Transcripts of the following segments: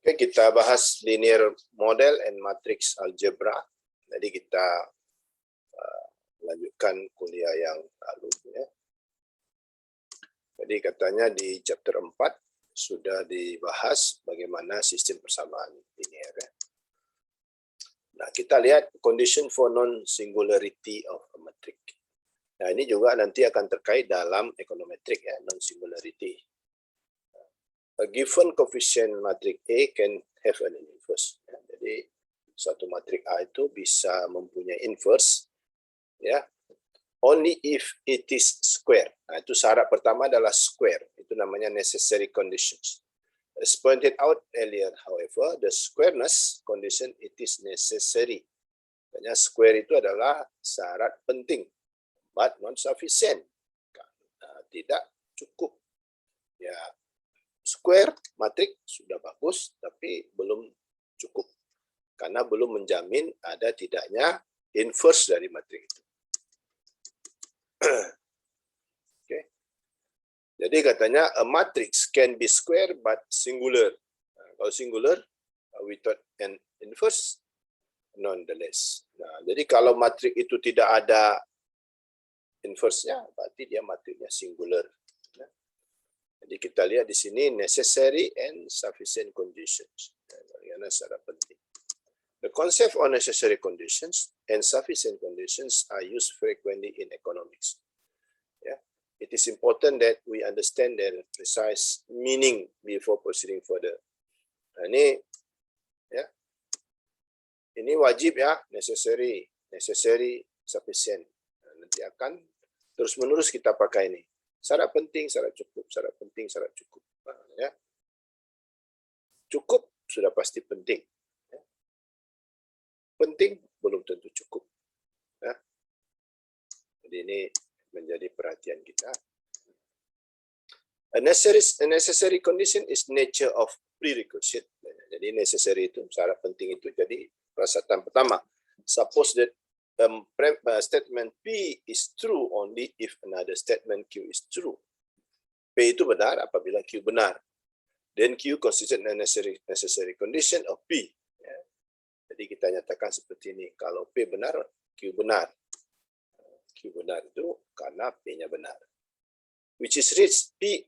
Okay, kita bahas linear model and matrix algebra. Jadi kita lanjutkan kuliah yang lalu. Ya. Jadi katanya di chapter 4 sudah dibahas bagaimana sistem persamaan linear. Ya. Nah, kita lihat condition for non-singularity of a matrix. Nah, ini juga nanti akan terkait dalam econometric, ya, non-singularity. A given coefficient matrix A can have an inverse. Ya, jadi suatu matrix A itu bisa mempunyai inverse, ya, only if it is square. Nah, itu syarat pertama adalah square. Itu namanya necessary conditions. As pointed out earlier, however, the squareness condition it is necessary. Makanya square itu adalah syarat penting, but non sufficient. Tidak cukup. Ya, square matrix sudah bagus, tapi belum cukup karena belum menjamin ada tidaknya inverse dari matrix itu. Okay. Jadi katanya a matrix can be square but singular. Kalau singular without an inverse nonetheless. Nah, jadi kalau matrix itu tidak ada inverse-nya, berarti dia matriksnya singular. Jadi kita lihat di sini necessary and sufficient conditions. Bagaimana syarat penting. The concept of necessary conditions and sufficient conditions are used frequently in economics. Yeah. It is important that we understand their precise meaning before proceeding further. Nah, ya. Ini wajib ya, necessary, sufficient. Nah, nanti akan terus-menerus kita pakai ini. Syarat penting, syarat cukup, syarat penting, syarat cukup. Nah, ya. Cukup sudah pasti penting. Ya. Penting belum tentu cukup. Ya. Jadi ini menjadi perhatian kita. A necessary condition is nature of prerequisite. Jadi necessary itu syarat penting itu jadi persyaratan pertama. Suppose that statement P is true only if another statement Q is true. P itu benar apabila Q benar. Then Q constitutes a necessary condition of P. Ya. Jadi kita nyatakan seperti ini. Kalau P benar, Q benar. Q benar itu karena P-nya benar. Which is reached P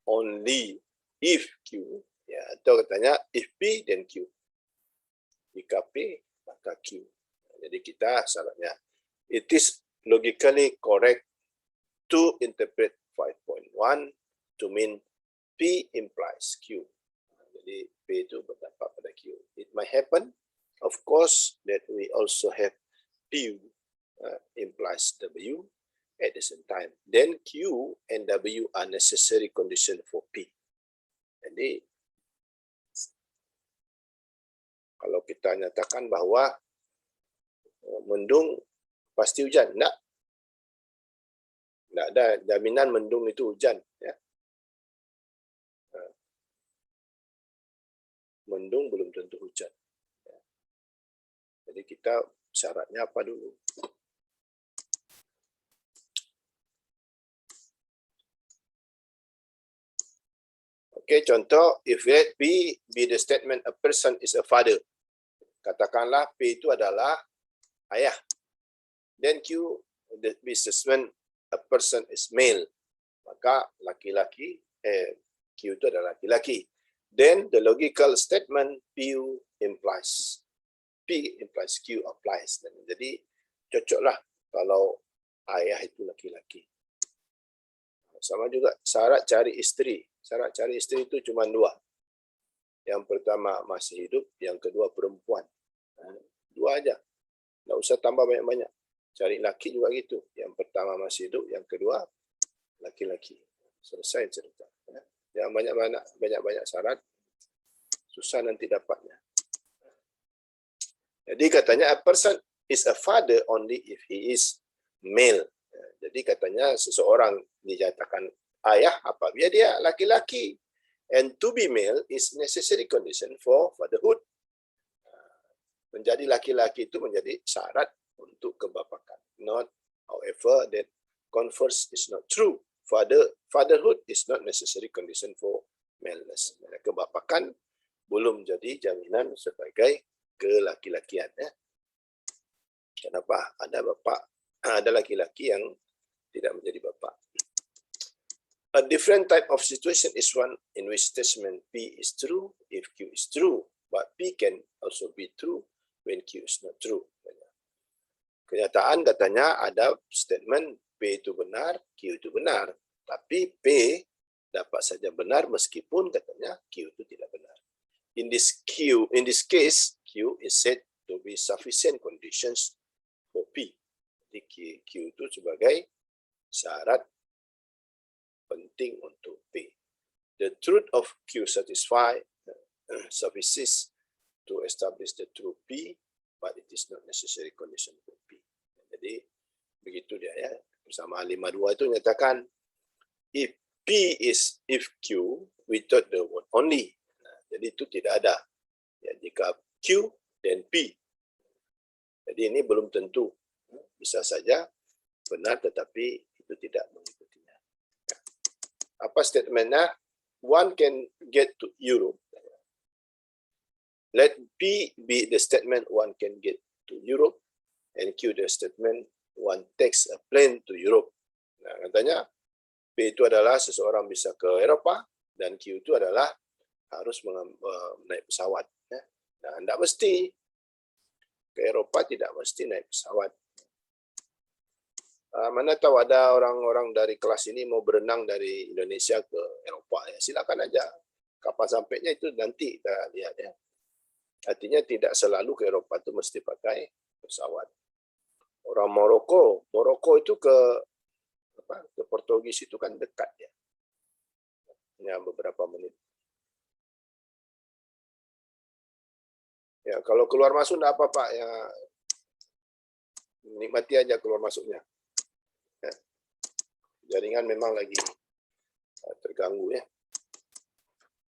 only if Q. Ya, atau katanya if P then Q. Jika P maka Q. Jadi kita syaratnya, it is logically correct to interpret 5.1 to mean P implies Q. Jadi P itu berdampak pada Q. It might happen, of course, that we also have P implies W at the same time. Then Q and W are necessary condition for P. Jadi kalau kita nyatakan bahwa mendung pasti hujan, enggak ada jaminan mendung itu hujan, ya. Mendung belum tentu hujan, ya. Jadi kita syaratnya apa dulu? Oke, contoh, if let P be the statement a person is a father. Katakanlah P itu adalah ayah. Then Q, the statement a person is male. Maka laki-laki, Q itu adalah laki-laki. Then the logical statement P implies Q applies. Jadi cocoklah kalau ayah itu laki-laki. Sama juga syarat cari istri. Syarat cari istri itu cuma dua. Yang pertama masih hidup, yang kedua perempuan. Dua aja. Nggak usah tambah banyak-banyak. Cari laki juga gitu. Yang pertama masih hidup, yang kedua laki-laki. Selesai cerita. Yang banyak-banyak syarat, susah nanti dapatnya. Jadi katanya a person is a father only if he is male. Jadi katanya seseorang dinyatakan ayah apabila dia laki-laki. And to be male is necessary condition for fatherhood. Menjadi laki-laki itu menjadi syarat untuk kebapakan. Not, however, that converse is not true. Fatherhood is not necessary condition for maleness. Kebapakan belum jadi jaminan sebagai kelaki-lakian. Ya. Kenapa? Ada laki-laki yang tidak menjadi bapa. A different type of situation is one in which statement P is true if Q is true, but P can also be true when Q is not true. Kenyataan katanya ada statement P itu benar, Q itu benar. Tapi P dapat saja benar meskipun katanya Q itu tidak benar. In this case, Q is said to be sufficient conditions for P. Jadi Q itu sebagai syarat penting untuk P. The truth of Q suffices to establish the true P, but it is not necessary condition for P. Jadi begitu dia ya. Bersama 52 itu nyatakan if Q without the word only. Nah, jadi itu tidak ada. Ya, jika Q dan P. Jadi ini belum tentu. Bisa saja benar tetapi itu tidak mengikutinya. Ya. Apa statementnya? One can get to Europe. Let P be the statement one can get to Europe and Q the statement one takes a plane to Europe. Nah, katanya P itu adalah seseorang bisa ke Eropa dan Q itu adalah harus naik pesawat. Ya. Nah, tidak mesti ke Eropa, tidak mesti naik pesawat. Mana tahu ada orang-orang dari kelas ini mau berenang dari Indonesia ke Eropa. Ya, silakan aja. Kapan sampainya itu nanti kita lihat ya. Artinya tidak selalu ke Eropa itu mesti pakai pesawat. Orang Maroko itu ke Portugis itu kan dekat ya. Hanya beberapa menit. Ya, kalau keluar masuk enggak apa-apa ya. Nikmati aja keluar masuknya. Ya. Jaringan memang lagi terganggu ya.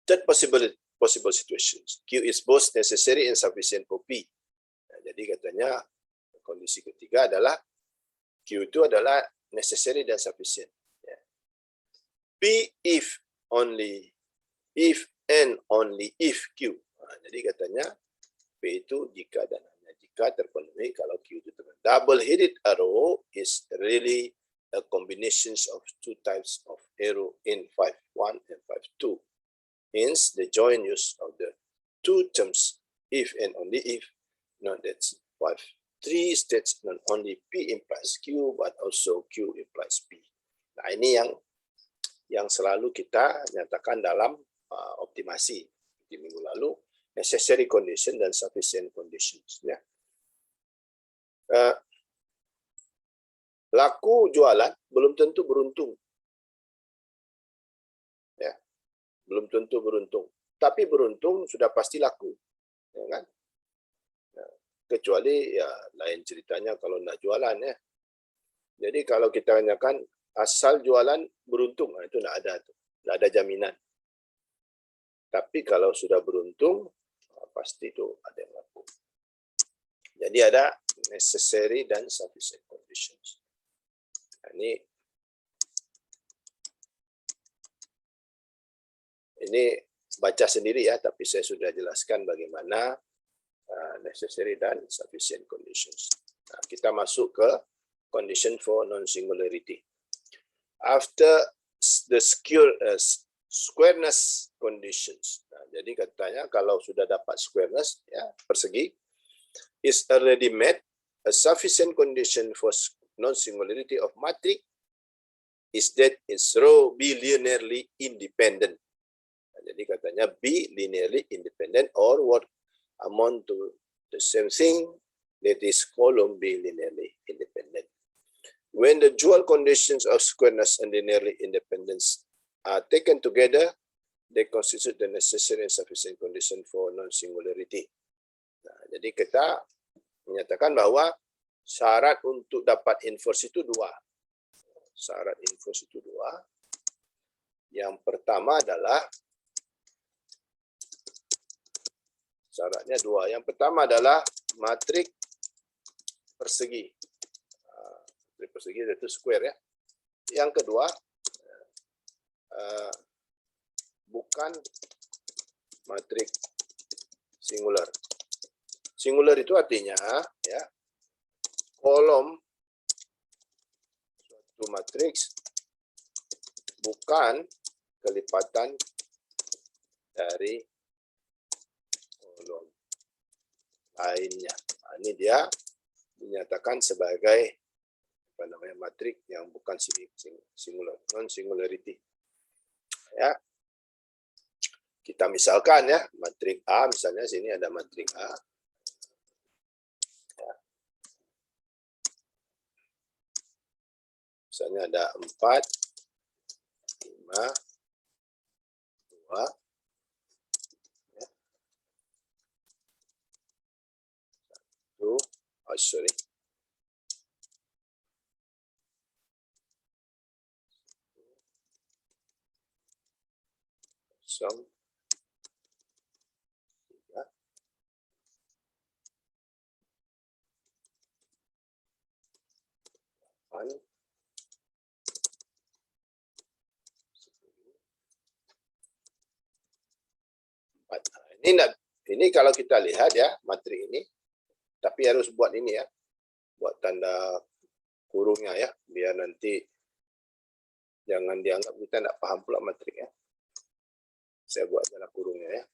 Third possible situations. Q is both necessary and sufficient for P. Nah, jadi katanya kondisi ketiga adalah Q itu adalah necessary dan sufficient. Ya. P if and only if Q. Nah, jadi katanya P itu jika dan hanya jika terpenuhi kalau Q itu terpenuhi. Double-headed arrow is really a combination of two types of arrow in 5.1 and 5.2. Hence, the joint use of the two terms if and only if, not that 5.3 states not only P implies Q, but also Q implies P. Nah, ini yang selalu kita nyatakan dalam optimasi di minggu lalu, necessary condition dan sufficient conditions. Ya. Laku jualan belum tentu beruntung. Ya. Belum tentu beruntung. Tapi beruntung sudah pasti laku. Ya kan? Ya. Kecuali ya lain ceritanya kalau tidak jualan ya. Jadi kalau kita tanyakan asal jualan beruntung, itu tidak ada tuh. Tidak ada jaminan. Tapi kalau sudah beruntung, pasti itu ada yang laku. Jadi ada necessary dan sufficient conditions. Nah, ini baca sendiri ya, tapi saya sudah jelaskan bagaimana necessary dan sufficient conditions. Nah, kita masuk ke condition for non-singularity. After the squareness conditions. Nah, jadi katanya kalau sudah dapat squareness, ya, persegi, is already met, a sufficient condition for non-singularity of matrix is that its row be linearly independent. Nah, jadi katanya be linearly independent or what amount to the same thing, that is column be linearly independent. When the dual conditions of squareness and linearly independence are taken together, they constitute the necessary and sufficient condition for non-singularity. Nah, jadi kita menyatakan bahwa syarat untuk dapat inverse itu dua. Syarat inverse itu dua. Yang pertama adalah syaratnya dua. Yang pertama adalah matrik persegi. Matrik persegi itu square ya. Yang kedua bukan matrik singular. Singular itu artinya ya kolom suatu matriks bukan kelipatan dari kolom lainnya. Nah, ini dia dinyatakan sebagai apa namanya matriks yang bukan singular, non singularity. Ya. Kita misalkan ya matriks A, misalnya sini ada matriks A. Ya. Misalnya ada 4, 5, 2, ya. 1, oh sorry. Kosong. 3. 8. 4. Ini kalau kita lihat ya matriks ini, tapi harus buat ini ya, buat tanda kurungnya ya, biar nanti jangan dianggap kita tidak paham pula matriks ya. Saya buat tanda kurungnya ya.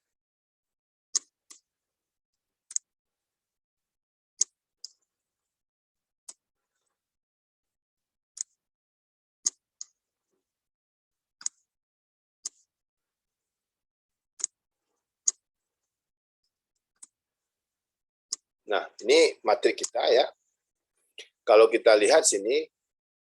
Nah, ini matriks kita ya. Kalau kita lihat sini,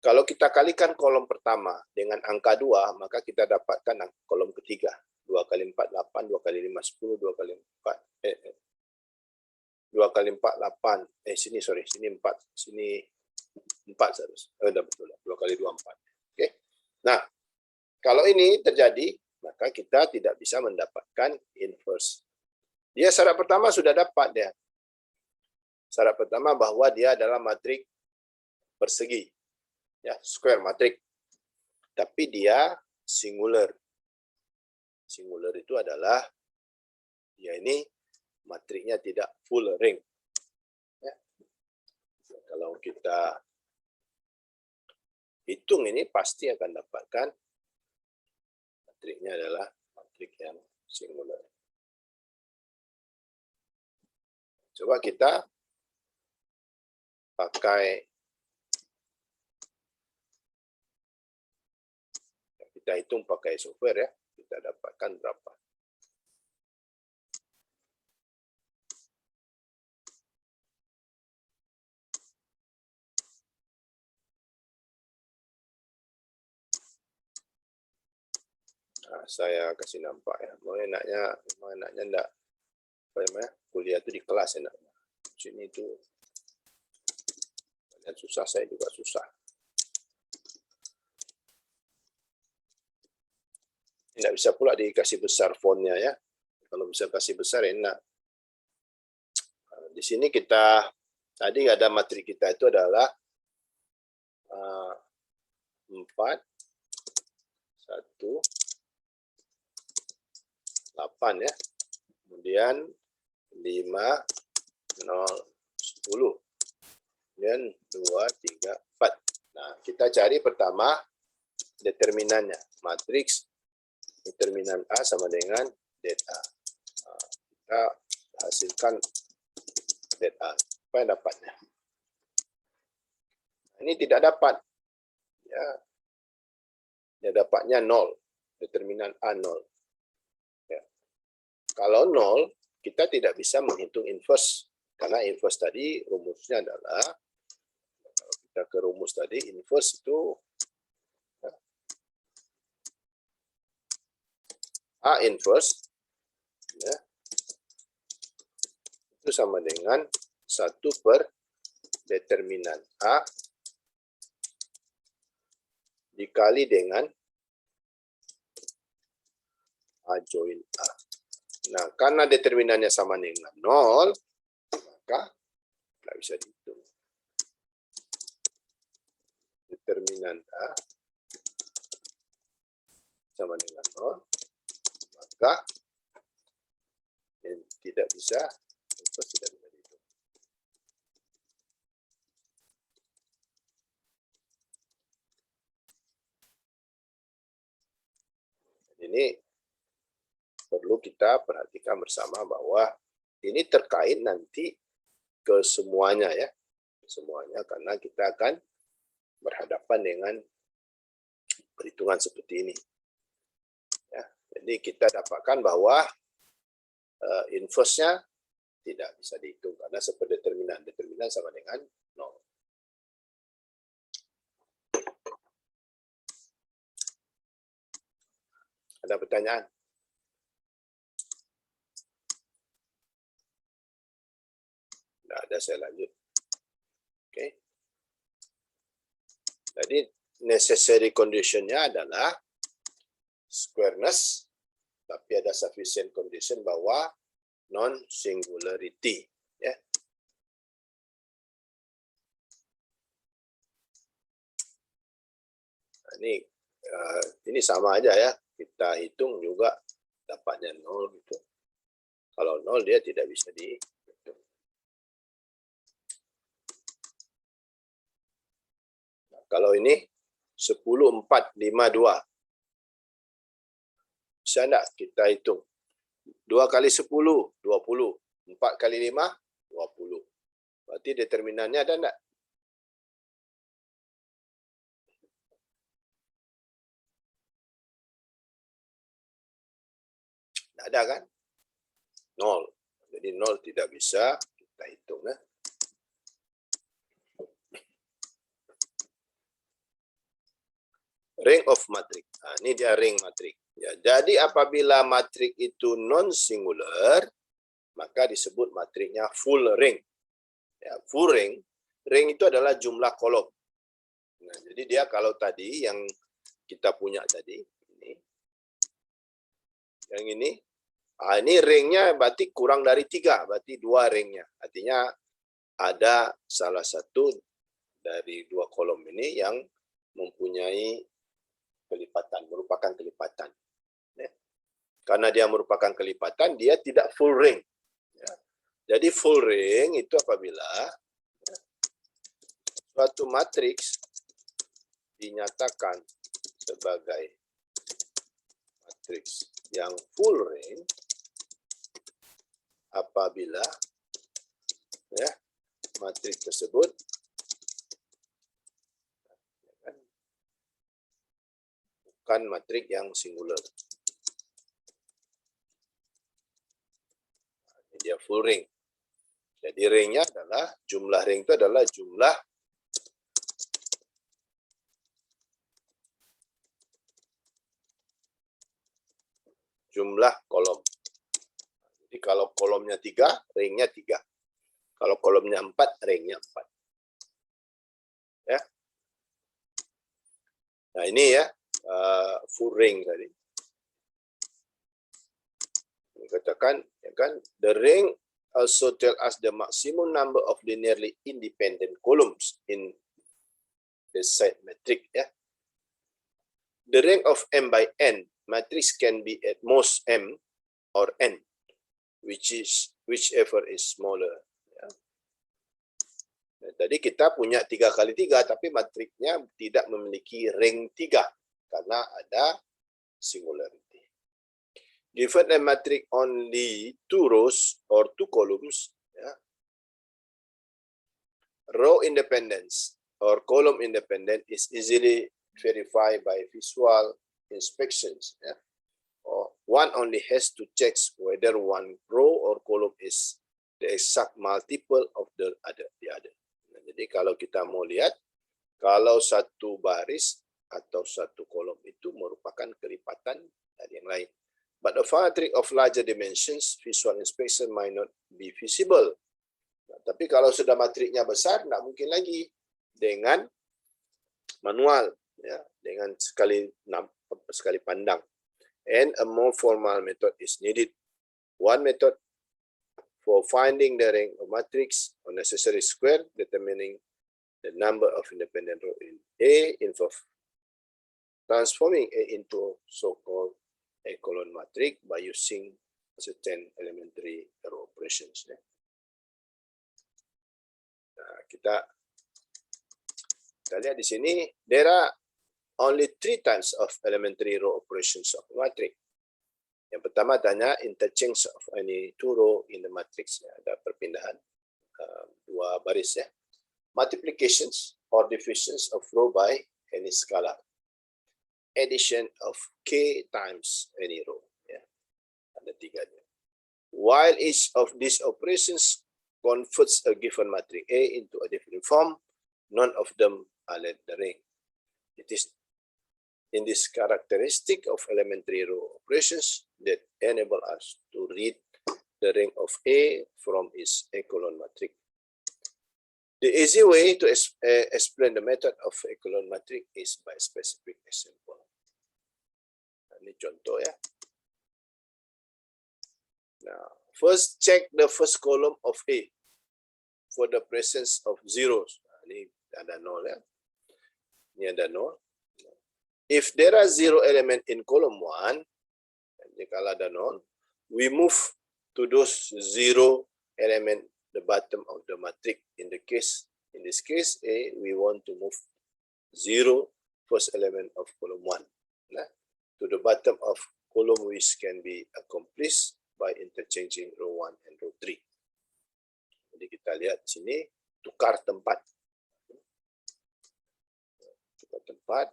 kalau kita kalikan kolom pertama dengan angka 2, maka kita dapatkan kolom ketiga. 2 kali 4, 8, 2 kali 5, 10, 2 kali 4, 2 kali 4, 8. Sini, sorry, sini 4. Sini 4 seharusnya. Udah betul, 2 kali 2, 4. Oke. Nah, kalau ini terjadi, maka kita tidak bisa mendapatkan inverse. Dia syarat pertama sudah dapat dia. Syarat pertama bahwa dia adalah matriks persegi, ya, square matriks. Tapi dia singular. Singular itu adalah dia ini matriksnya tidak full ring. Ya. Kalau kita hitung ini pasti akan dapatkan matriksnya adalah matriks yang singular. Coba kita pakai, kita hitung pakai software ya, kita dapatkan berapa. Nah, saya kasih nampak ya, mau enaknya enggak apa namanya, kuliah itu di kelas enaknya. Sini itu dan susah, saya juga susah. Tidak bisa pula dikasih besar fontnya ya. Kalau bisa kasih besar enak. Di sini kita tadi ada matriks kita itu adalah 4, 1, 8 ya. Kemudian 5, 0, 10. Kemudian 2, 3, 4. Nah, kita cari pertama determinannya. Matriks determinan A sama dengan det A. Nah, kita hasilkan det A. Apa yang dapatnya? Ini tidak dapat. Ya. Dia dapatnya 0. Determinan A 0. Ya. Kalau 0, kita tidak bisa menghitung inverse. Karena inverse tadi rumusnya adalah, kalau kita ke rumus tadi, inverse itu A inverse ya, itu sama dengan 1 per determinan A dikali dengan A join A. Nah, karena determinannya sama dengan 0, maka tidak bisa dihitung. Determinan A sama dengan 0, maka tidak bisa, inverse tidak bisa dihitung. Ini perlu kita perhatikan bersama bahwa ini terkait nanti ke semuanya ya, semuanya, karena kita akan berhadapan dengan perhitungan seperti ini. Ya, jadi kita dapatkan bahwa inverse-nya tidak bisa dihitung karena seperdeterminan. Determinan sama dengan 0. Ada pertanyaan? Tidak ada, saya lanjut. Oke. Jadi necessary condition-nya adalah squareness, tapi ada sufficient condition bahwa non-singularity. Ya. Ini sama aja ya, kita hitung juga dapatnya 0 gitu. Kalau 0 dia tidak bisa dihitung. Nah, kalau ini 10, 4, 5, 2. Bisa enggak kita hitung? 2 kali 10, 20. 4 kali 5, 20. Berarti determinannya ada enggak? Tidak ada kan? 0. Jadi 0 tidak bisa kita hitung. Ya. Ring of matrix. Nah, ini dia ring matrix. Ya, jadi apabila matrix itu non-singular, maka disebut matriksnya full ring. Ya, full ring, ring itu adalah jumlah kolom. Nah, jadi dia kalau tadi yang kita punya tadi, ini, yang ini ringnya berarti kurang dari 3, berarti 2 ringnya. Artinya ada salah satu dari 2 kolom ini yang mempunyai kelipatan, merupakan kelipatan. Ya. Karena dia merupakan kelipatan, dia tidak full ring. Ya. Jadi full ring itu apabila suatu matriks dinyatakan sebagai matriks yang full ring apabila ya, matriks tersebut bukan matriks yang singular. Ini dia full ring. Jadi ringnya adalah, jumlah ring itu adalah jumlah kolom. Jadi kalau kolomnya 3, ringnya 3. Kalau kolomnya 4, ringnya 4. Ya. Nah ini ya, full ring tadi. Katakan, ya kan, the ring also tell us the maximum number of linearly independent columns in the set matrix. Ya. The rank of m by n matrix can be at most m or n, whichever is smaller. Ya. Nah, tadi kita punya 3 kali 3, tapi matriksnya tidak memiliki rank 3 karena ada singularity. Given a matrix only 2 rows or 2 columns, ya, row independence or column independence is easily verified by visual inspections. Ya. Or one only has to check whether one row or column is the exact multiple of the other. Nah, jadi kalau kita mau lihat, kalau satu baris atau satu kolom itu merupakan kelipatan dari yang lain. But a matrix of larger dimensions, visual inspection might not be visible. Nah, tapi kalau sudah matriksnya besar, tidak mungkin lagi dengan manual, ya, dengan sekali pandang. And a more formal method is needed. One method for finding the rank of matrix or necessary square, determining the number of independent rows in A, involves transforming A into so-called echelon matrix by using certain elementary row. operations. Ya. Nah, kita lihat di sini, there are only 3 types of elementary row operations of a matrix. Yang pertama tanya interchange of any 2 row in the matrix. Ya, ada perpindahan 2 baris ya. Multiplications or divisions of row by any scalar. Addition of k times any row. Ya. Ada 3-nya. While each of these operations converts a given matrix A into a different form, none of them are let the ring. It is in this characteristic of elementary row operations that enable us to read the ring of A from its echelon matrix. The easy way to explain the method of echelon matrix is by specific example. Ini contoh ya. Now, first check the first column of A for the presence of zeros. Ini ada 0 ya. Ini ada 0. If there are 0 element in column 1, kalau ada 0, we move to those 0 element the bottom of the matrix. In this case A, we want to move 0 first element of column 1 to the bottom of column, which can be accomplished by interchanging row 1 and row 3. Jadi kita lihat sini tukar tempat. Tukar tempat.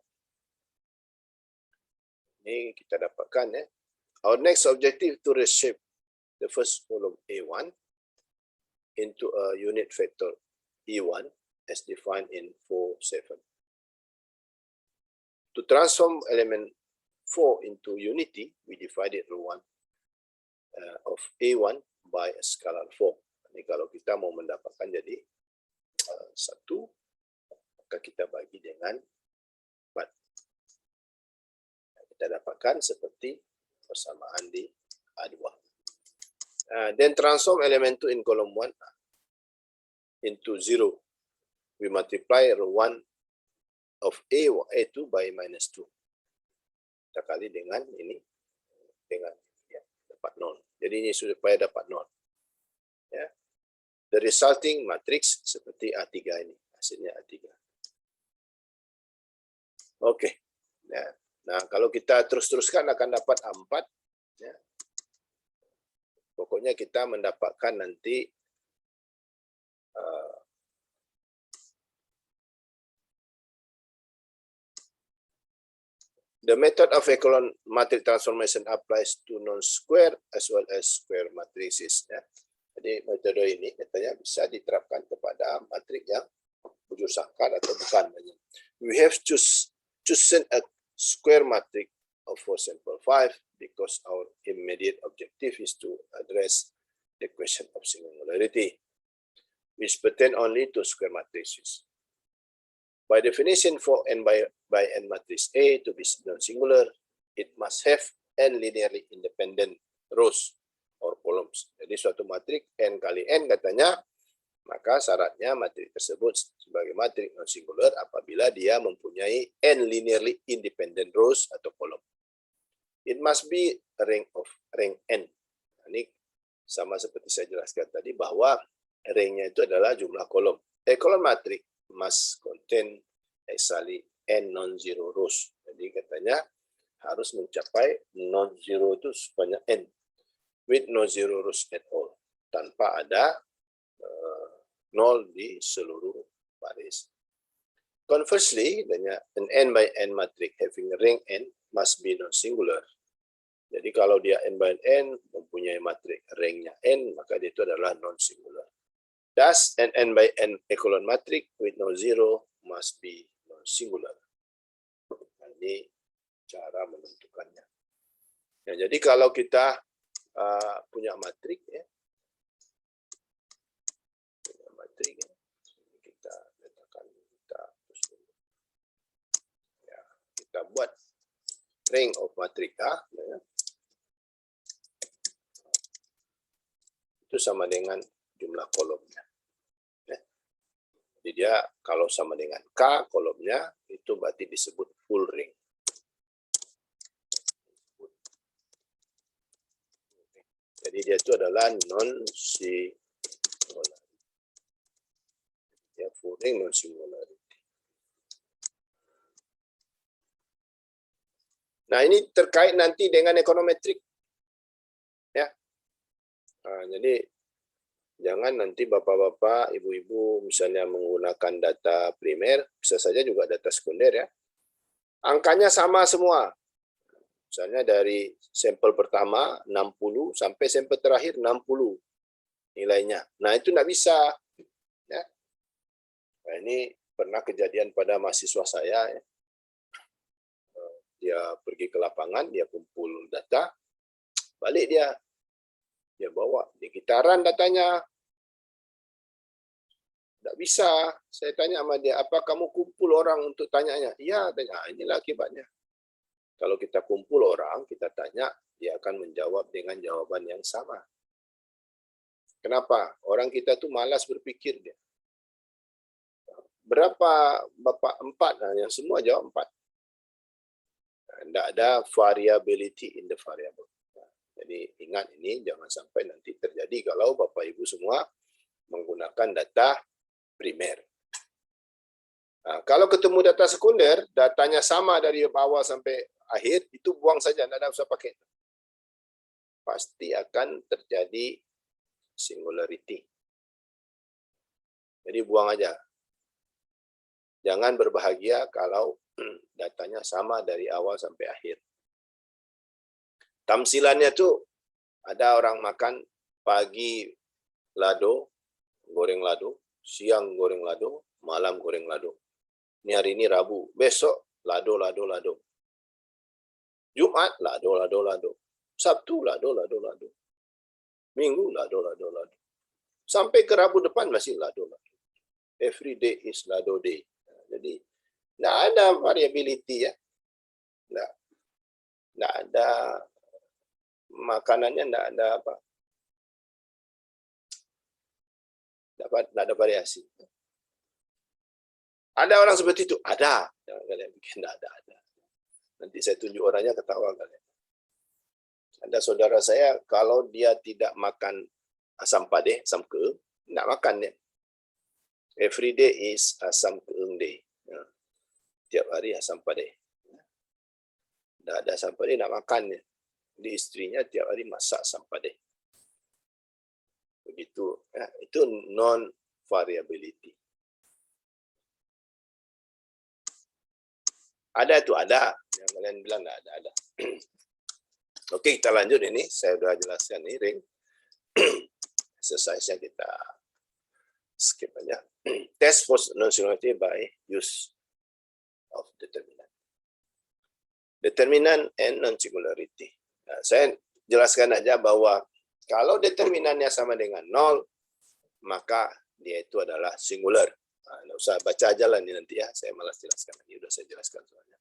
Ini kita dapatkan ya. Our next objective to reshape the first column A1 into a unit vector E1 as defined in 4.7. To transform element 4 into unity, we divided row 1 of A1 by a scalar 4. Ini kalau kita mau mendapatkan jadi 1, maka kita bagi dengan 4. Kita dapatkan seperti persamaan di A2. Then transform element 2 in column 1 into 0. We multiply row 1 of A2 by minus 2. Kita kali dengan ini, dengan ya, dapat 0. Jadi ini supaya dapat 0. Ya. The resulting matrix seperti A3 ini. Hasilnya A3. Oke. Ya. Nah, kalau kita terus-teruskan akan dapat A4. Ya. Pokoknya kita mendapatkan nanti the method of echelon matrix transformation applies to non-square as well as square matrices. Ya. Jadi metode ini katanya bisa diterapkan kepada matriks yang bujur sangkar atau bukan. We have chosen a square matrix of 4 sample 5 because our immediate objective is to address the question of singularity, which pertain only to square matrices. By definition, for n by n matrix A to be non-singular, it must have n linearly independent rows or columns. Jadi suatu matriks n kali n katanya, maka syaratnya matriks tersebut sebagai matriks non-singular apabila dia mempunyai n linearly independent rows atau kolom. It must be a ring of rank n. Nah, ini sama seperti saya jelaskan tadi bahwa ringnya itu adalah jumlah kolom. Echelon matrix must contain exactly n non-zero rows. Jadi katanya harus mencapai non-zero itu sebanyak n. With non-zero rows at all. Tanpa ada 0 di seluruh baris. Conversely, an n by n matrix having ring n must be non-singular. Jadi kalau dia n by n mempunyai matriks ringnya n, maka dia itu adalah non-singular. Thus, an n by n echelon matrix with non-zero must be non-singular. Ini cara menentukannya. Ya, jadi kalau kita punya matriks, ya, kita letakkan kita buat ring of matrix A, ya. Itu sama dengan jumlah kolomnya. Ya. Jadi dia kalau sama dengan K kolomnya, itu berarti disebut full ring. Jadi dia itu adalah non-singularity. Ya, Furing non-singularity. Nah, ini terkait nanti dengan ekonometrik. Ya. Nah, jadi jangan nanti bapak-bapak, ibu-ibu misalnya menggunakan data primer, bisa saja juga data sekunder ya. Angkanya sama semua. Misalnya dari sampel pertama 60 sampai sampel terakhir 60 nilainya. Nah, itu nggak bisa. Ya. Nah, ini pernah kejadian pada mahasiswa saya. Ya. Dia pergi ke lapangan, dia kumpul data, balik dia bawa di gitaran datanya. Tidak bisa. Saya tanya sama dia, apa kamu kumpul orang untuk tanyanya? Iya, tanya. Inilah akibatnya. Kalau kita kumpul orang, kita tanya, dia akan menjawab dengan jawaban yang sama. Kenapa? Orang kita tuh malas berpikir dia. Berapa Bapak? 4? Nah, yang semua jawab 4. Tidak ada variability in the variable. Jadi ingat ini, jangan sampai nanti terjadi kalau Bapak Ibu semua menggunakan data primer. Nah, kalau ketemu data sekunder, datanya sama dari awal sampai akhir, itu buang saja, tidak usah pakai. Pasti akan terjadi singularity. Jadi buang aja. Jangan berbahagia kalau datanya sama dari awal sampai akhir. Tamsilannya tuh ada orang makan pagi lado, goreng lado, siang goreng lado, malam goreng lado. Ini hari ini Rabu, besok lado. Jumat lado. Sabtu lado. Minggu lado. Sampai ke Rabu depan masih lado. Every day is lado day. Jadi tidak ada variability ya. Tidak ada makanannya, tidak ada apa. Tidak ada variasi. Ada orang seperti itu? Ada. Jangan kalian bikin ada. Nanti saya tunjuk orangnya, ketawa kalian. Ada saudara saya, kalau dia tidak makan asam padeh, asam keeng, tidak makan dia. Every day is asam keeng day. Tiap hari asam padeh. Tidak ada asam padeh, tidak makan dia. Di istrinya tiap hari masak asam padeh. Begitu. Ya, itu non-variability. Ada itu, ada. Yang kalian bilang tidak ada. Oke, kita lanjut ini. Saya sudah jelaskan ini ring. Exercise-nya kita skip aja. Test for non-singularity by use of determinant. Determinant and non-singularity. Nah, saya jelaskan aja bahwa kalau determinannya sama dengan 0, maka dia itu adalah singular. Nah, usah baca aja lah ini nanti ya. Saya malas jelaskan lagi. Sudah saya jelaskan soalnya.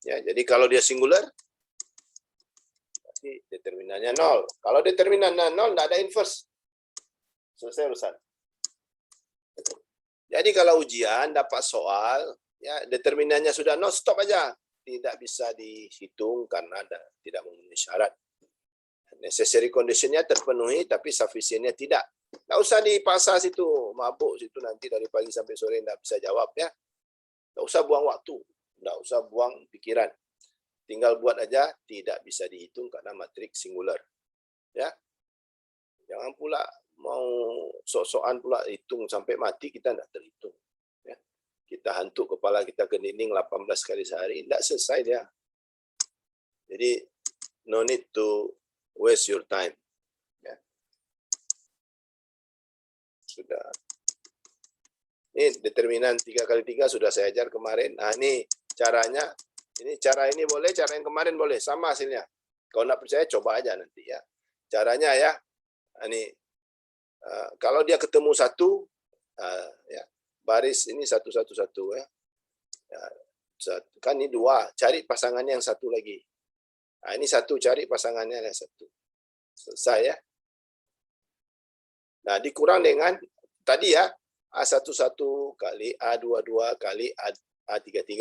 Ya, jadi kalau dia singular, berarti determinannya 0. Kalau determinannya 0, tidak ada inverse. Selesai urusan. Jadi kalau ujian dapat soal, ya determinannya sudah 0, stop aja. Tidak bisa dihitung karena tidak memenuhi syarat. Necessary condition-nya terpenuhi, tapi sufficient-nya tidak. Tidak usah dipaksa situ, mabuk situ nanti dari pagi sampai sore tidak bisa jawab ya. Tidak usah buang waktu, tidak usah buang pikiran. Tinggal buat aja, tidak bisa dihitung karena matrik singular. Ya, jangan pula mau sok-sokan pula hitung sampai mati, kita tidak terhitung. Ya. Kita hantuk kepala kita ke dinding 18 kali sehari, tidak selesai dia. Jadi, no need to waste your time. Ya. Sudah. Ini determinan 3x3 sudah saya ajar kemarin. Nah, ini caranya. Ini cara ini boleh, cara yang kemarin boleh. Sama hasilnya. Kalau tidak percaya, coba aja nanti ya. Caranya ya, ini kalau dia ketemu satu, ya, baris ini 111 ya. Kan ini 2, cari pasangannya yang satu lagi. Nah, ini 1, cari pasangannya yang 1. Selesai ya. Nah, dikurang dengan tadi ya, A11 kali A22 kali A33.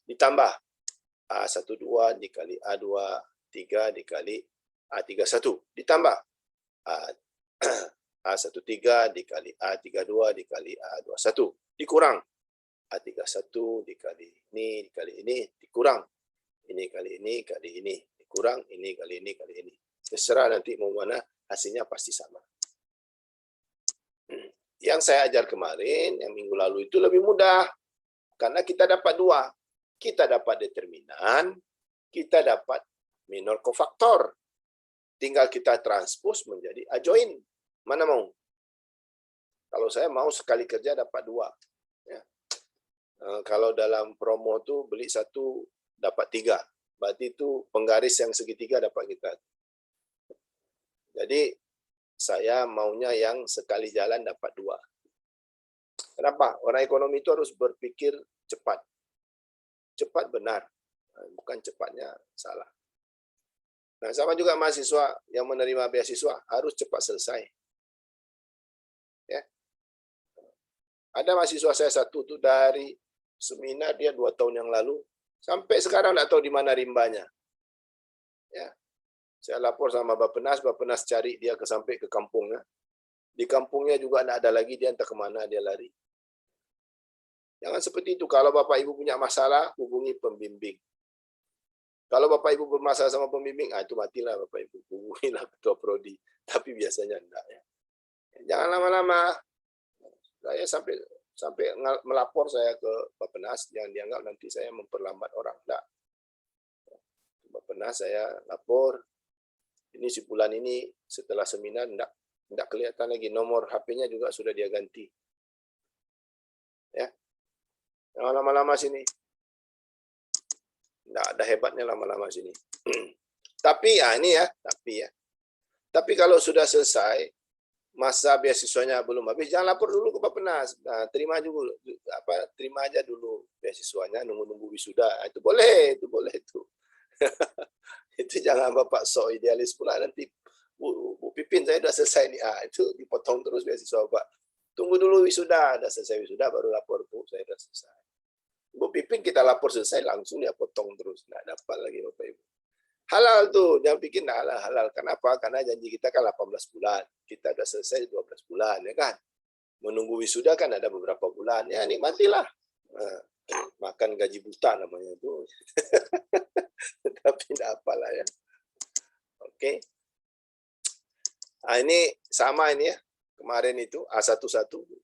Ditambah A12 dikali A23 dikali A31 ditambah A13 dikali A32 dikali A21 dikurang A31 dikali ini dikurang ini kali ini dikurang ini kali ini. Terserah nanti mau mana, hasilnya pasti sama. Yang saya ajar kemarin, yang minggu lalu itu lebih mudah. Karena kita dapat dua. Kita dapat determinan, kita dapat minor kofaktor. Tinggal kita transpose menjadi adjoint. Mana mau? Kalau saya mau sekali kerja dapat dua. Ya. Kalau dalam promo itu beli satu dapat tiga. Berarti itu penggaris yang segitiga dapat kita. Jadi saya maunya yang sekali jalan dapat dua. Kenapa? Orang ekonomi itu harus berpikir cepat. Cepat benar. Bukan cepatnya salah. Nah, sama juga mahasiswa yang menerima beasiswa harus cepat selesai. Ya. Ada mahasiswa saya satu tuh dari seminar dia 2 tahun yang lalu sampai sekarang tidak tahu di mana rimbanya. Ya. Saya lapor sama Bappenas cari dia sampai ke kampungnya. Di kampungnya juga tidak ada lagi, dia entah kemana dia lari. Jangan seperti itu. Kalau Bapak Ibu punya masalah, hubungi pembimbing. Kalau Bapak Ibu bermasalah sama pembimbing, itu matilah Bapak Ibu. Hubungilah ketua prodi. Tapi biasanya enggak. Ya. Jangan lama-lama. Saya sampai melapor saya ke Bappenas, jangan dianggap nanti saya memperlambat orang. Enggak. Bappenas saya lapor, ini si bulan ini setelah seminar enggak kelihatan lagi, nomor HP-nya juga sudah dia ganti. Ya. Jangan lama-lama sini. Nggak ada hebatnya lama-lama sini. Tapi Tapi kalau sudah selesai, masa beasiswanya belum habis, jangan lapor dulu ke Bappenas. Nah, terima aja dulu beasiswanya, nunggu wisuda. Itu boleh itu. Itu jangan Bapak sok idealis pula nanti. Bu Pipin, saya sudah selesai nih. Itu dipotong terus beasiswa Pak. Tunggu dulu wisuda, sudah selesai wisuda baru lapor, Bu, saya sudah selesai. Bu Pipin kita lapor selesai langsung dia potong terus, nggak dapat lagi Bapak Ibu. Halal tuh, jangan bikin halal. Kenapa? Karena janji kita kan 18 bulan, kita udah selesai 12 bulan, ya kan? Menunggu wisuda kan ada beberapa bulan, ya nikmatilah. Makan gaji buta namanya itu. Tapi tidak apalah ya. Oke. Nah, ini sama ini ya. Kemarin itu A11,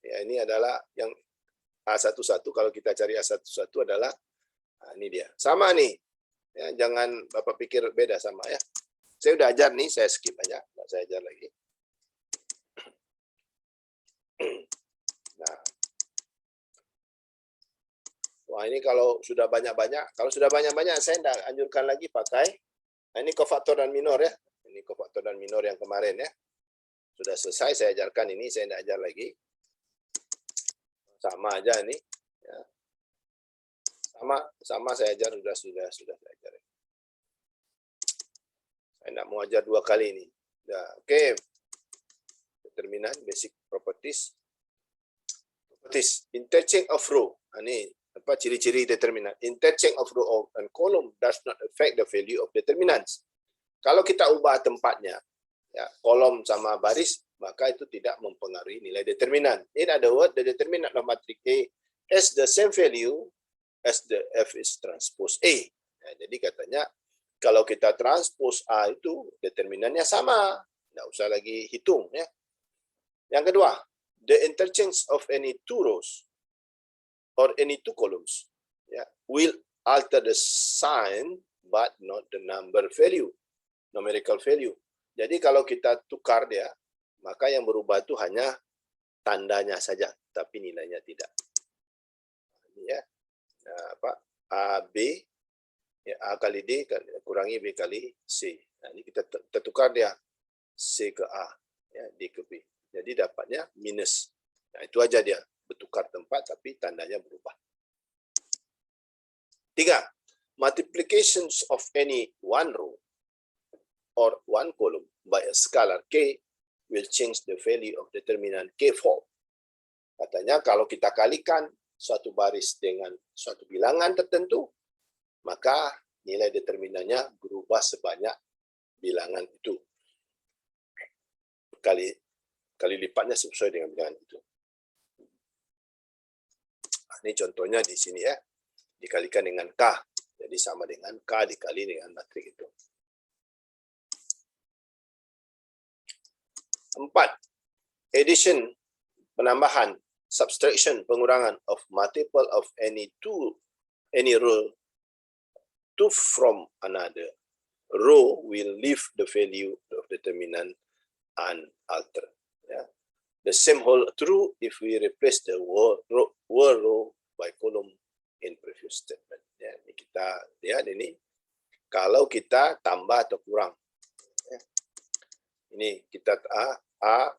ya ini adalah yang A11, kalau kita cari A11 adalah, ini dia. Sama nih. Ya, jangan Bapak pikir beda sama ya. Saya udah ajar nih, saya skip aja. Nggak saya ajar lagi. Nah. Wah, ini kalau sudah banyak-banyak, saya tidak anjurkan lagi pakai. Nah, ini kofaktor dan minor ya. Ini kofaktor dan minor yang kemarin ya. Sudah selesai saya ajarkan ini, saya tidak ajar lagi. Sama aja ini. Ya. Sama saya ajar, sudah saya ajar. Saya tidak mau ajar 2 kali ini. Ya, oke. Determinan, basic properties. Interchange of row. Ini apa ciri-ciri determinan? Interchange of row and column does not affect the value of determinants. Kalau kita ubah tempatnya, ya, kolom sama baris, maka itu tidak mempengaruhi nilai determinan. In other words, the determinant of matrix A has the same value as the F is transpose A. Nah, jadi katanya, kalau kita transpose A itu, determinannya sama. Nggak usah lagi hitung. Ya. Yang kedua, the interchange of any 2 rows or any 2 columns will alter the sign but not the numerical value. Jadi kalau kita tukar dia, maka yang berubah itu hanya tandanya saja, tapi nilainya tidak. Ya, apa? A B, ya, A kali D kurangi B kali C. Nah, ini kita tukar dia C ke A, ya, D ke B. Jadi dapatnya minus. Nah, itu aja dia, bertukar tempat tapi tandanya berubah. 3. Multiplications of any 1 row or 1 column by a scalar K will change the value of determinant K4. Katanya kalau kita kalikan suatu baris dengan suatu bilangan tertentu, maka nilai determinannya berubah sebanyak bilangan itu. Kali lipatnya sesuai dengan bilangan itu. Ini contohnya di sini ya, dikalikan dengan K. Jadi sama dengan K dikali dengan matrik itu. 4. Addition, penambahan, subtraction, pengurangan of multiple of any row to from another. Row will leave the value of determinant unaltered. Yeah. The same hold true if we replace the word row by column in previous statement. Ya, ini kita lihat ini. Kalau kita tambah atau kurang. Ya. Ini kita A,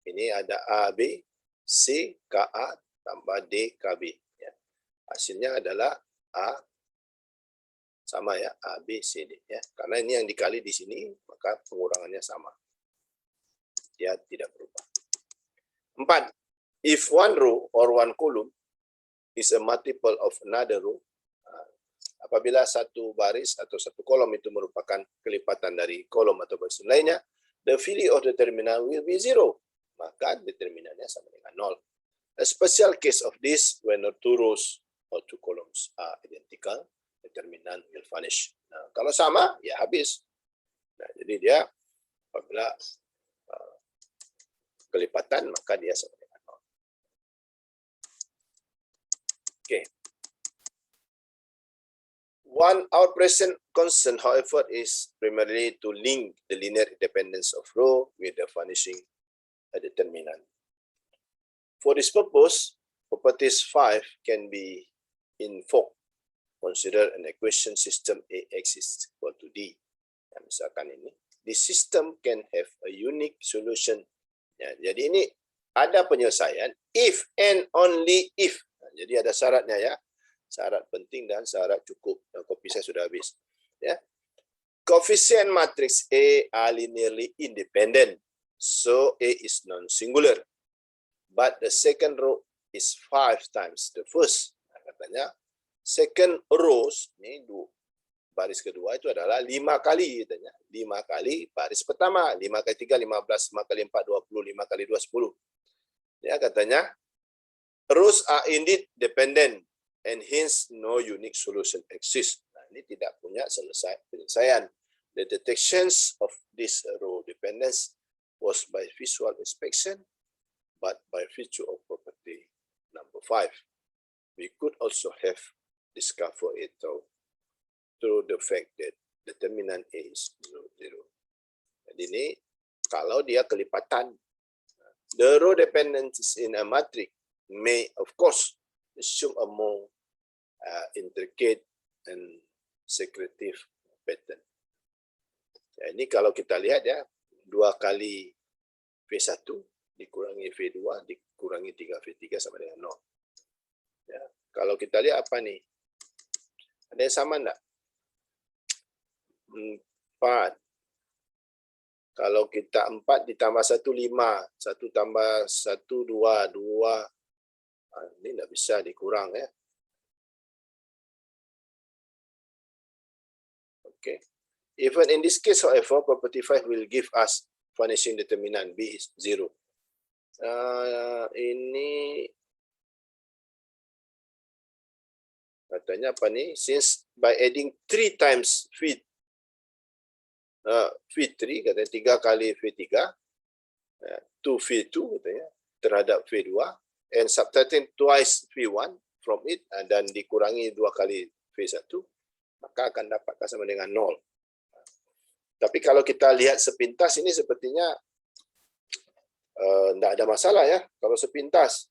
ini ada A, B, C, KA, tambah D, KB. Ya. Hasilnya adalah A, sama ya, A, B, C, D. Ya. Karena ini yang dikali di sini, maka pengurangannya sama. Dia tidak berubah. 4. If one row or one column is a multiple of another row, apabila satu baris atau satu kolom itu merupakan kelipatan dari kolom atau baris lainnya, the value of the determinant will be 0. Maka determinannya sama dengan 0. A special case of this, when the two rows or two columns are identical, determinant will vanish. Nah, kalau sama, ya habis. Nah, jadi dia apabila kelipatan, maka dia sama dengan 0. Okay. Our present concern, however, is primarily to link the linear independence of row with the vanishing determinant. For this purpose, properties 5 can be invoked. Consider an equation system AX is equal to D. Ya, misalkan ini, this system can have a unique solution. Ya, jadi ini ada penyelesaian if and only if. Nah, jadi ada syaratnya ya. Syarat penting dan syarat cukup. Dan kopi saya sudah habis. Ya. Coefficient matrix A are linearly independent. So A is non-singular. But the second row is 5 times the first. Nah, katanya second rows, ini baris kedua itu adalah 5 kali. Katanya. 5 kali baris pertama. 5 kali 3, 15. 5 kali 4, 20. 5 kali 2, 10. Ya, katanya rows are indeed dependent. And hence no unique solution exists. Nah, ini tidak punya penyelesaian. The detections of this row dependence was by visual inspection, but by virtue of property number 5. We could also have discovered it through the fact that determinant A is 0, 0. Jadi ini kalau dia kelipatan, the row dependence in a matrix may of course assume a more intricate and secretive pattern. Ya, ini kalau kita lihat ya, 2 kali V1 dikurangi V2 dikurangi 3V3 sama dengan 0. Ya, kalau kita lihat apa nih? Ada yang sama enggak? 4. Kalau kita 4 ditambah 1, 5. 1 tambah 1, 2, 2. Ini enggak bisa dikurang ya. Okay. Even in this case, however, property 5 will give us vanishing determinant B is 0. Ini katanya apa nih? Since by adding 3 times V3, katanya 3 kali V3, 2V2 katanya, terhadap V2, and subtracting twice V1 from it, dan dikurangi 2 kali V1, maka akan dapatkan sama dengan 0. Tapi kalau kita lihat sepintas ini sepertinya tidak ada masalah ya kalau sepintas.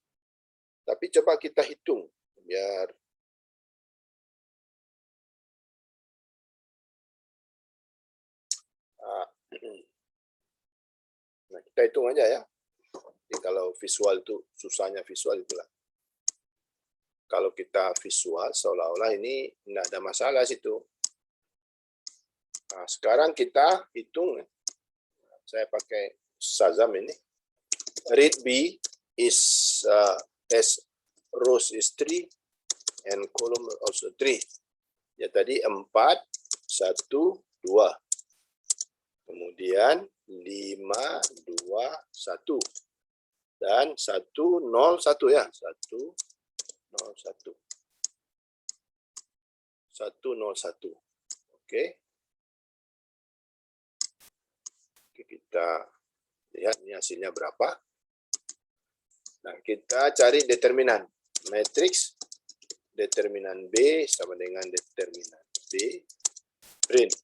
Tapi coba kita hitung biar nah, kita hitung aja ya. Jadi kalau visual itu susahnya visual itulah. Kalau kita visual seolah-olah ini tidak ada masalah situ. Nah, sekarang kita hitung. Saya pakai Shazam ini. Read B is as rows is 3 and column also 3. Ya tadi 4, 1, 2. Kemudian 5, 2, 1. Dan 1, 0, 1 ya. 1, 0, 1. 1, 0, 1. Oke. Oke, kita lihat ini hasilnya berapa. Nah, kita cari determinan. Matriks determinan B sama dengan determinan B. Print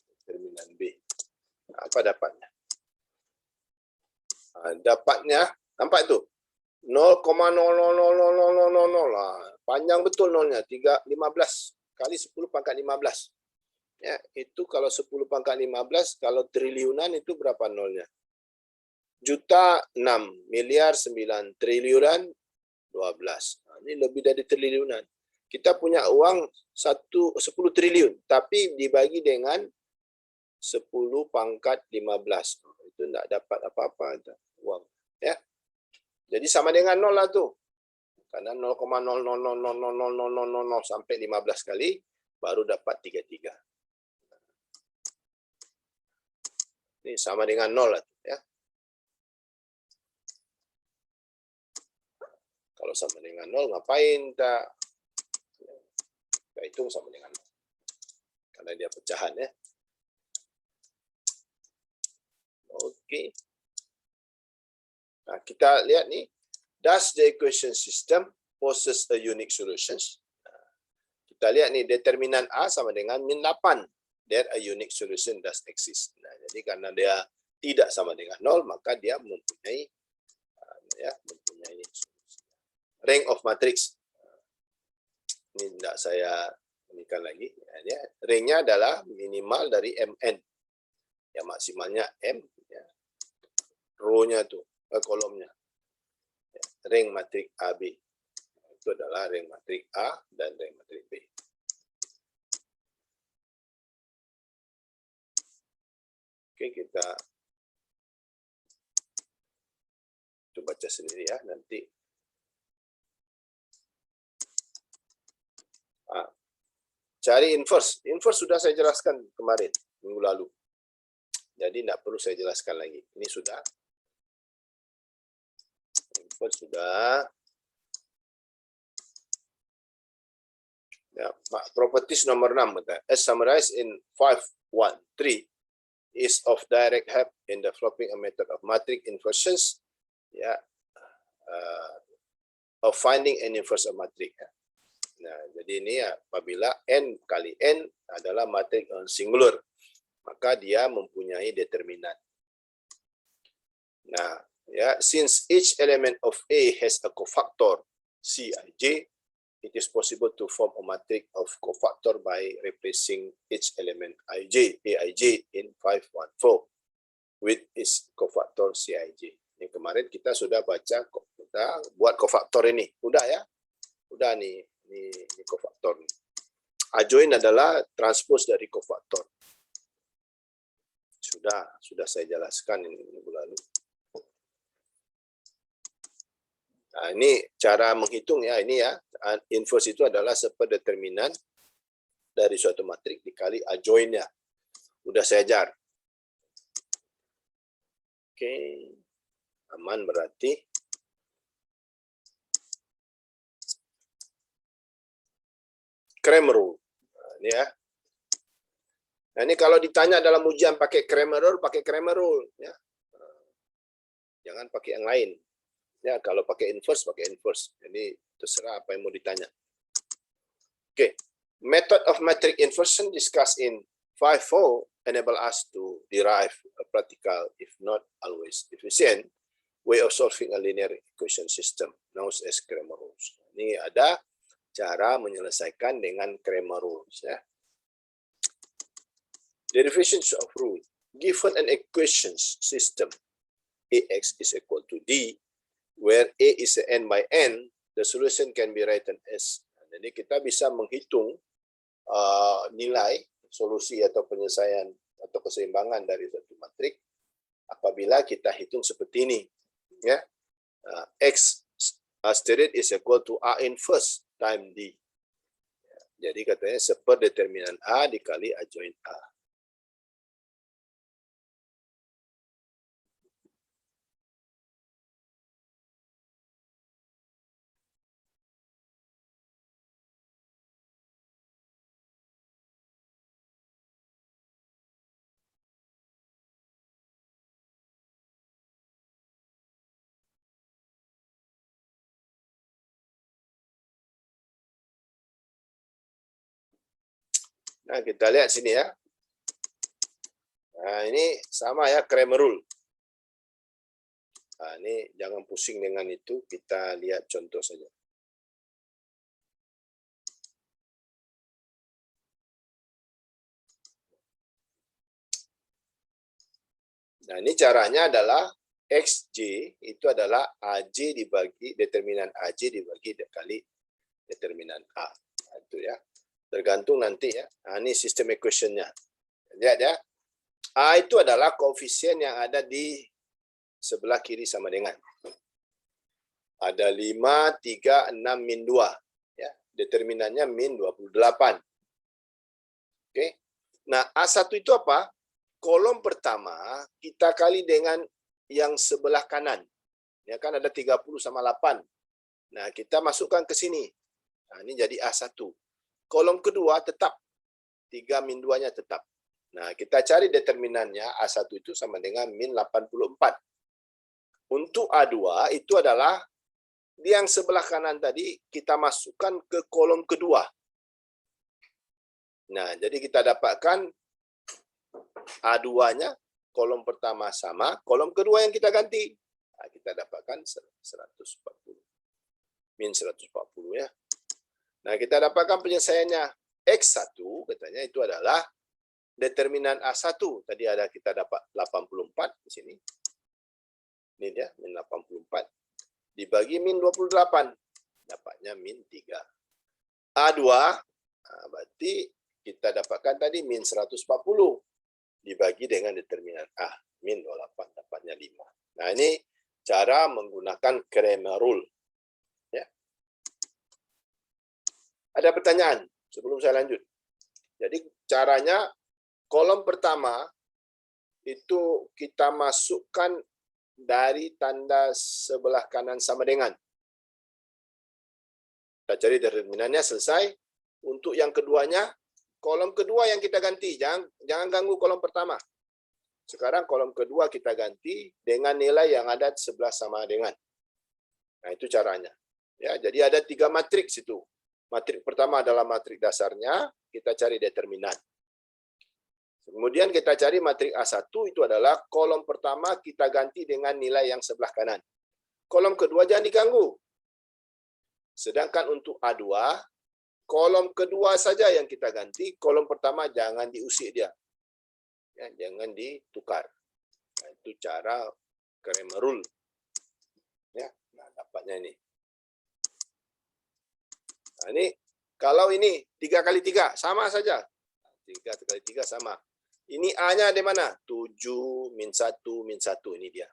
determinan B. Apa dapatnya? Dapatnya, nampak tu? 0,000000. Panjang betul nolnya, 15 kali 10 pangkat 15. Ya, itu kalau 10 pangkat 15, kalau triliunan itu berapa nolnya? Juta 6, miliar 9, triliunan 12. Nah, ini lebih dari triliunan. Kita punya uang 10 triliun, tapi dibagi dengan 10 pangkat 15. Itu tidak dapat apa-apa uang. Ya. Jadi sama dengan nol lah tuh. Karena 0,00000000 sampai 15 kali baru dapat 33. Ini sama dengan nol lah tuh, ya. Kalau sama dengan nol, ngapain kita hitung sama dengan nol? Karena dia pecahan, ya. Oke. Nah, kita lihat nih. Does the equation system possess a unique solutions? Kita lihat nih, determinan A sama dengan min 8. That a unique solution does exist. Nah, jadi karena dia tidak sama dengan nol, maka dia mempunyai rank of matrix. Ini tidak saya berikan lagi. Ya, ranknya adalah minimal dari Mn. Ya, maksimalnya M. Ya. Row-nya tuh, kolomnya. Ya, rank matrik AB. Itu adalah rank matrik A dan rank matrik B. Oke, kita coba baca sendiri ya nanti. Cari inverse. Inverse sudah saya jelaskan kemarin, minggu lalu. Jadi tidak perlu saya jelaskan lagi. Ini sudah. Inverse sudah. Ya, properties nomor 6. As summarized in 5.1.3 is of direct help in developing a method of matrix inversions. Ya, of finding an inverse of matrix. Ya. Nah, jadi ini apabila n kali n adalah matrix singular, maka dia mempunyai determinan. Nah, ya, since each element of A has a cofactor Cij, it is possible to form a matrix of cofactor by replacing each element Aij in 514 with its cofactor Cij. Yang kemarin kita sudah baca, kita buat cofactor ini. Udah ya? Udah nih. Ini cofactor. Adjoint adalah transpose dari cofactor. Sudah saya jelaskan ini minggu lalu. Nah, ini cara menghitung ya, ini ya. Inverse itu adalah seperdeterminan dari suatu matriks dikali adjointnya. Udah saya ajar. Oke. Aman berarti. Cramer rule. Nah, ini ya. Nah, ini kalau ditanya dalam ujian pakai Cramer rule, pakai Cramer rule. Ya. Jangan pakai yang lain. Ya, kalau pakai inverse, pakai inverse. Jadi, terserah apa yang mau ditanya. Oke. Method of matrix inversion discussed in 5.4 enable us to derive a practical, if not always efficient, way of solving a linear equation system known as Cramer rules. Ini ada cara menyelesaikan dengan Cramer rules. Ya. Derivations of rule. Given an equation system Ax is equal to D, where A is n by n, the solution can be written as. Jadi kita bisa menghitung nilai solusi atau penyelesaian atau keseimbangan dari suatu matrik apabila kita hitung seperti ini. Ya, X stated is equal to A inverse time D. Jadi katanya seperdeterminan A dikali adjoint A. Nah, kita lihat sini ya. Nah, ini sama ya, Cramer rule. Nah, ini jangan pusing dengan itu, kita lihat contoh saja. Nah, ini caranya adalah XJ itu adalah AJ dibagi, determinan AJ dibagi kali determinan A. Nah, itu ya. Tergantung nanti ya. Nah, ini sistem equation-nya. Lihat ya. A itu adalah koefisien yang ada di sebelah kiri sama dengan. Ada 5, 3, 6, min 2. Ya. Determinannya min 28. Oke. Nah, A1 itu apa? Kolom pertama kita kali dengan yang sebelah kanan. Ya kan ada 30 sama 8. Nah, kita masukkan ke sini. Nah, ini jadi A1. Kolom kedua tetap 3 min 2-nya tetap. Nah, kita cari determinannya A1 itu sama dengan min 84. Untuk A2 itu adalah yang sebelah kanan tadi kita masukkan ke kolom kedua. Nah, jadi kita dapatkan A2-nya kolom pertama sama, kolom kedua yang kita ganti. Nah, kita dapatkan 140. Min 140 ya. Nah, kita dapatkan penyelesaiannya. X1 katanya itu adalah determinan A1. Tadi ada kita dapat 84 di sini. Ini dia, min 84. Dibagi min 28. Dapatnya min 3. A2, nah, berarti kita dapatkan tadi min 140. Dibagi dengan determinan A. Min 28, dapatnya 5. Nah, ini cara menggunakan Cramer rule. Ya. Ada pertanyaan sebelum saya lanjut? Jadi, caranya kolom pertama itu kita masukkan dari tanda sebelah kanan sama dengan. Kita cari determinannya, selesai. Untuk yang keduanya, kolom kedua yang kita ganti. Jangan ganggu kolom pertama. Sekarang kolom kedua kita ganti dengan nilai yang ada sebelah sama dengan. Nah, itu caranya. Ya, jadi ada 3 matriks itu. Matriks pertama adalah matriks dasarnya, kita cari determinan. Kemudian kita cari matriks A1 itu adalah kolom pertama kita ganti dengan nilai yang sebelah kanan. Kolom kedua jangan diganggu. Sedangkan untuk A2, kolom kedua saja yang kita ganti, kolom pertama jangan diusik dia. Ya, jangan ditukar. Nah, itu cara Cramer rule. Ya, nah, dapatnya ini. Nah, ini kalau ini 3 kali 3 sama saja. 3 kali 3 sama. Ini A-nya di mana? 7 min 1 min 1 ini dia.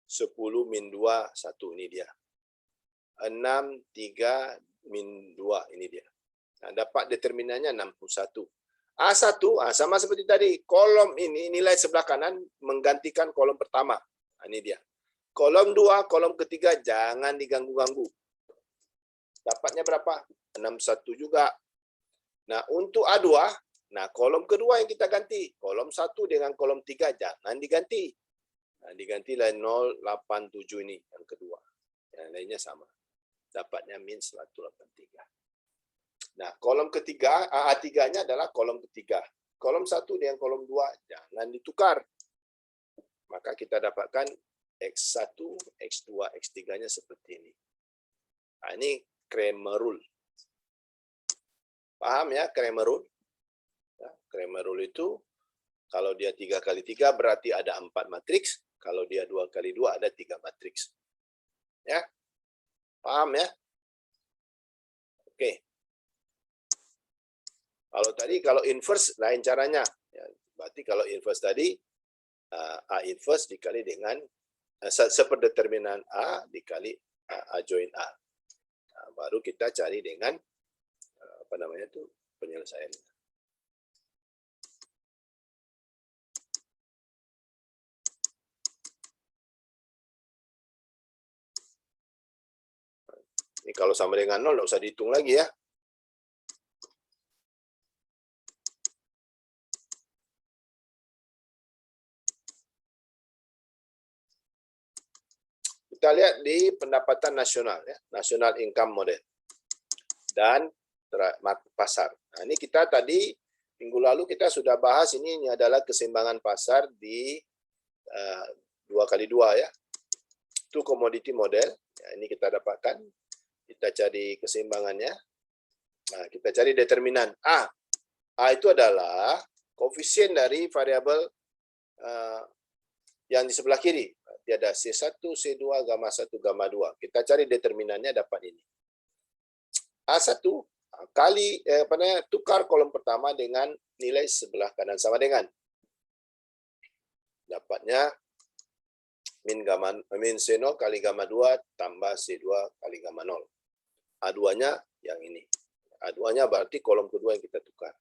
10 min 2 1 ini dia. 6 3 min 2 ini dia. Nah, dapat determinannya 61. A1 sama seperti tadi, kolom ini nilai sebelah kanan menggantikan kolom pertama. Nah, ini dia. Kolom 2, kolom ketiga jangan diganggu-ganggu. Dapatnya berapa? 61 juga. Nah, untuk A2, nah kolom kedua yang kita ganti. Kolom 1 dengan kolom 3 jangan diganti. Nah, digantilah 087 ini yang kedua. Yang lainnya sama. Dapatnya min 183. Nah, kolom ketiga, A3-nya adalah kolom ketiga. Kolom 1 dengan kolom 2 jangan ditukar. Maka kita dapatkan X1, X2, X3-nya seperti ini. Nah, ini Cramer rule. Paham ya Cramer rule? Ya, Cramer rule itu kalau dia 3 kali 3 berarti ada 4 matriks. Kalau dia 2 kali 2 ada 3 matriks. Ya. Paham ya? Oke. Kalau inverse lain caranya. Ya, berarti kalau inverse tadi A inverse dikali dengan seperdeterminan A dikali A join A. Nah, baru kita cari dengan apa namanya itu penyelesaian. Ini kalau sama dengan 0 nggak usah dihitung lagi ya. Kita lihat di pendapatan nasional, ya, National Income Model. Dan pasar. Nah, ini kita tadi minggu lalu kita sudah bahas ini adalah keseimbangan pasar di 2x2 ya. Itu commodity model. Ya, ini kita dapatkan. Kita cari keseimbangannya. Nah, kita cari determinan A. A itu adalah koefisien dari variabel yang di sebelah kiri. Dia ada C1, C2, gamma 1, gamma 2. Kita cari determinannya dapat ini. A1 kali tukar kolom pertama dengan nilai sebelah kanan sama dengan. Dapatnya min C0 kali gamma 2 tambah C2 kali gamma 0. A2-nya yang ini. A2-nya berarti kolom kedua yang kita tukar.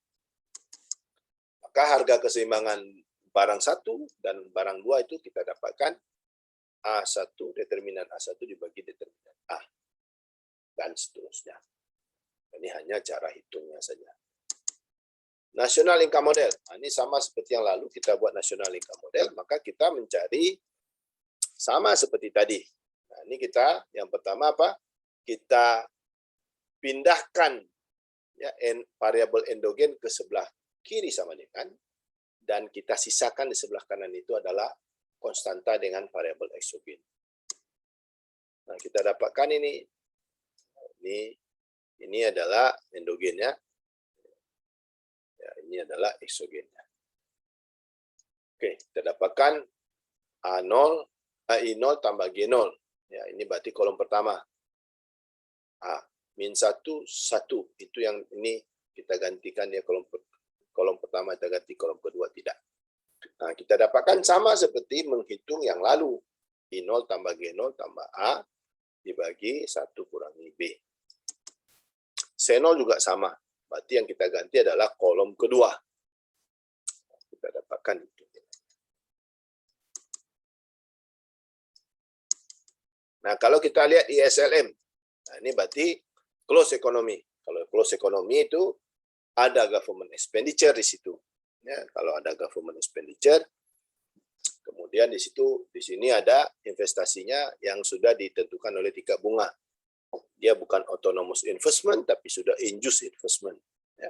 Maka harga keseimbangan barang 1 dan barang 2 itu kita dapatkan A1, determinan A1 dibagi determinan A. Dan seterusnya. Ini hanya cara hitungnya saja. National Income Model. Nah, ini sama seperti yang lalu, kita buat National Income Model, maka kita mencari sama seperti tadi. Nah, ini kita, yang pertama apa? Kita pindahkan ya, variabel endogen ke sebelah kiri sama dengan, dan kita sisakan di sebelah kanan itu adalah konstanta dengan variabel eksogen. Nah, kita dapatkan ini. Ini adalah endogennya. Ya, ini adalah eksogennya. Oke, kita dapatkan I0 tambah G0. Ya, ini berarti kolom pertama. A, min 1, 1. Itu yang ini kita gantikan ya, kolom pertama kita ganti, kolom kedua tidak. Nah, kita dapatkan sama seperti menghitung yang lalu. I0 tambah G0 tambah A dibagi 1 kurangi B. C0 juga sama. Berarti yang kita ganti adalah kolom kedua. Kita dapatkan itu. Nah, kalau kita lihat ISLM, nah ini berarti close economy. Kalau close economy itu ada government expenditure di situ. Ya, kalau ada government expenditure, kemudian di sini ada investasinya yang sudah ditentukan oleh tingkat bunga. Dia bukan autonomous investment, tapi sudah induced investment. Ya.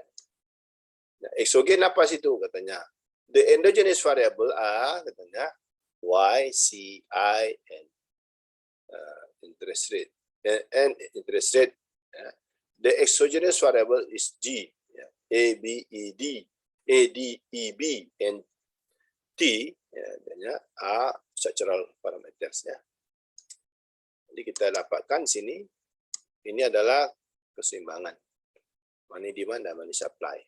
Nah, exogen apa situ katanya? The endogenous variable are katanya Y, C, I, and interest rate. And interest rate. Ya. The exogenous variable is G, ya. A, B, E, D, A, D, E, B, and T. Ya, A structural parameters. Ya. Jadi kita dapatkan sini. Ini adalah keseimbangan. Money demand dan money supply.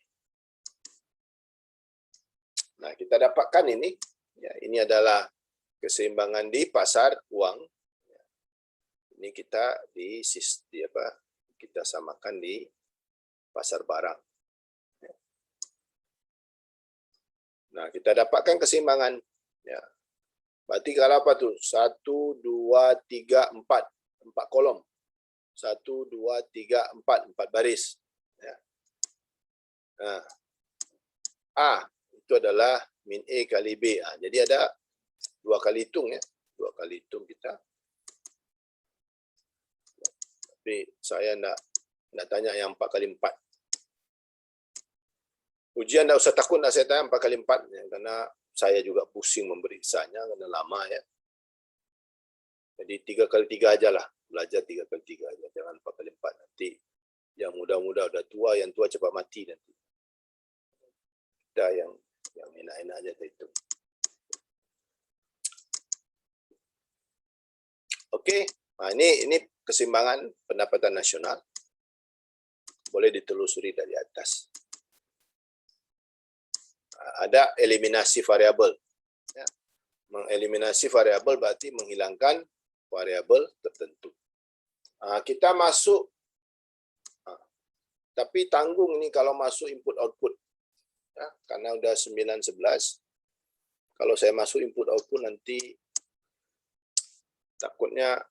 Nah, kita dapatkan ini. Ya, ini adalah keseimbangan di pasar uang. Ini kita kita samakan di pasar barang. Nah, kita dapatkan keseimbangan. Ya. Berarti kalau apa tuh? 1, 2, 3, 4. 4 kolom. 1, 2, 3, 4. 4 baris. Ya. Nah, A itu adalah min A kali B. Jadi ada 2 kali hitung ya. 2 kali hitung kita. Tapi saya nak tanya yang 4 kali 4. Ujian tak usah takut nak saya tanya 4 kali 4. Ya, karena saya juga pusing memeriksanya karena lama ya. Jadi 3 kali 3 aja lah. Belajar 3 kali 3 aja. Jangan 4 kali 4. Nanti yang muda-muda udah tua, yang tua cepat mati nanti. Kita yang enak-enak aja itu. Oke. Nah, ini keseimbangan pendapatan nasional. Boleh ditelusuri dari atas. Ada eliminasi variabel. Ya. Mengeliminasi variabel berarti menghilangkan variabel tertentu. Kita masuk, tapi tanggung ini kalau masuk input-output. Ya, karena udah 9-11, kalau saya masuk input-output nanti takutnya